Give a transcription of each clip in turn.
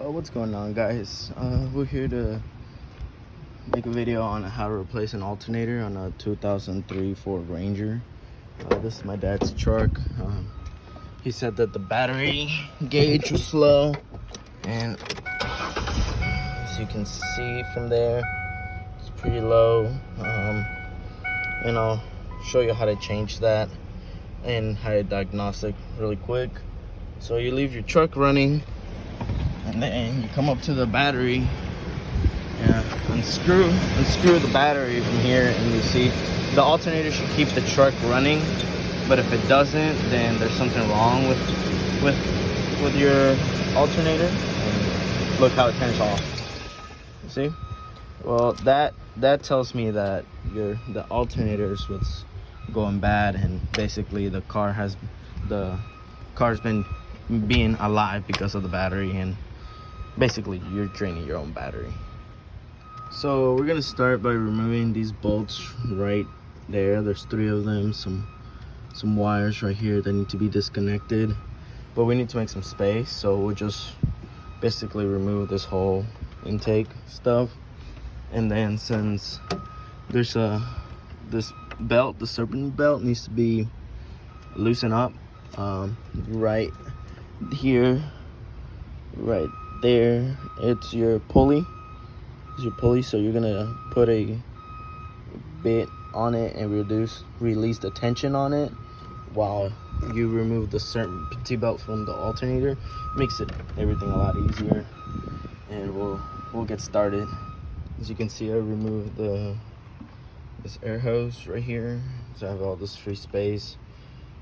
What's going on, guys? We're here to make a video on how to replace an alternator on a 2003 Ford Ranger. This is my dad's truck. He said that the battery gauge was slow, and as you can see from there, it's pretty low. And I'll show you how to change that and how to diagnose it really quick. So you leave your truck running, and then you come up to the battery, unscrew the battery from here, and you see the alternator should keep the truck running. But if it doesn't, then there's something wrong with your alternator. And look how it turns off. You see? Well, that tells me that the alternator is what's going bad, and basically the car's been being alive because of the battery, and basically you're draining your own battery. So we're gonna start by removing these bolts right there. There's 3 of them, some wires right here that need to be disconnected, but we need to make some space, so we'll just basically remove this whole intake stuff. And then since there's this belt, the serpent belt, needs to be loosened up right here, right there. It's your pulley. So you're gonna put a bit on it and release the tension on it while you remove the serpentine belt from the alternator. Makes everything a lot easier, and we'll get started. As you can see, I removed this air hose right here, so I have all this free space.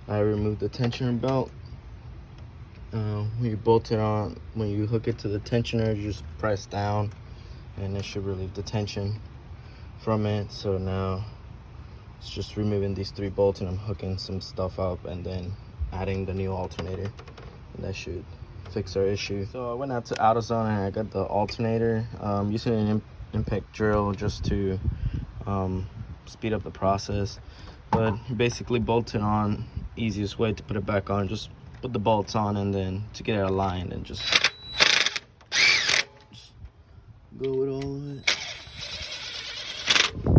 I removed the tensioner belt. When you bolt it on, when you hook it to the tensioner, you just press down and it should relieve the tension from it. So now it's just removing these 3 bolts, and I'm hooking some stuff up and then adding the new alternator, and that should fix our issue. So I went out to AutoZone and I got the alternator, using an impact drill just to speed up the process. But basically bolt it on. Easiest way to put it back on, just put the bolts on, and then to get it aligned, and just go with all of it. Okay.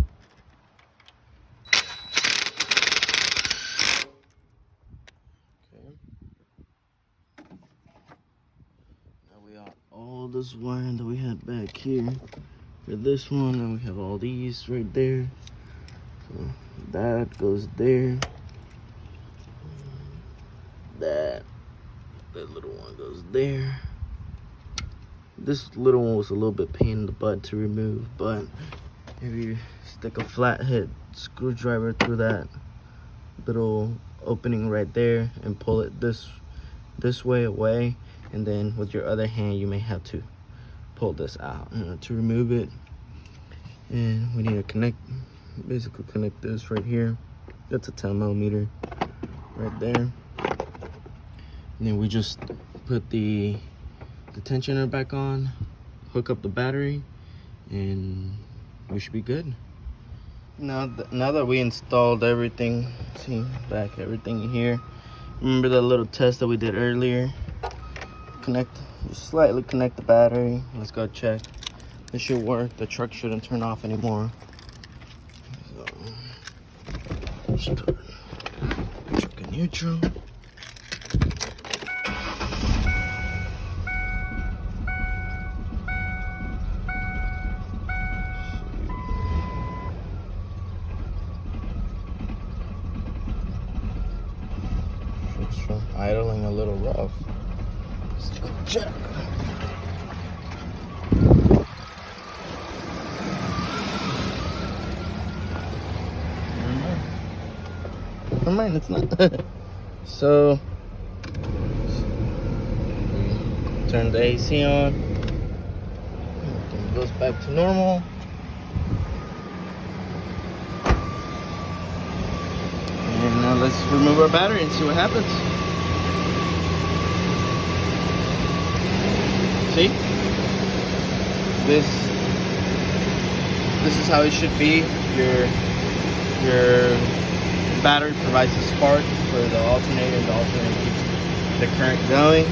Now we got all this wiring that we had back here for this one, and we have all these right there. So that goes there. That little one goes there. This little one was a little bit pain in the butt to remove, but if you stick a flathead screwdriver through that little opening right there and pull it this way away, and then with your other hand you may have to pull this out to remove it. And we need to basically connect this right here. That's a 10mm right there. And then we just put the tensioner back on, hook up the battery, and we should be good. Now that we installed everything, see everything here. Remember that little test that we did earlier? Just slightly connect the battery. Let's go check. This should work. The truck shouldn't turn off anymore. So just put truck in neutral. Idling a little rough. Let's take a check. Never mind, it's not. So turn the AC on. Everything goes back to normal. And now let's remove our battery and see what happens. See? This is how it should be. Your battery provides the spark for the alternator. The alternator keeps the current going.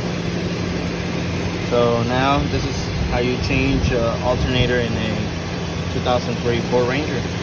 So now this is how you change alternator in a 2003 Ford Ranger.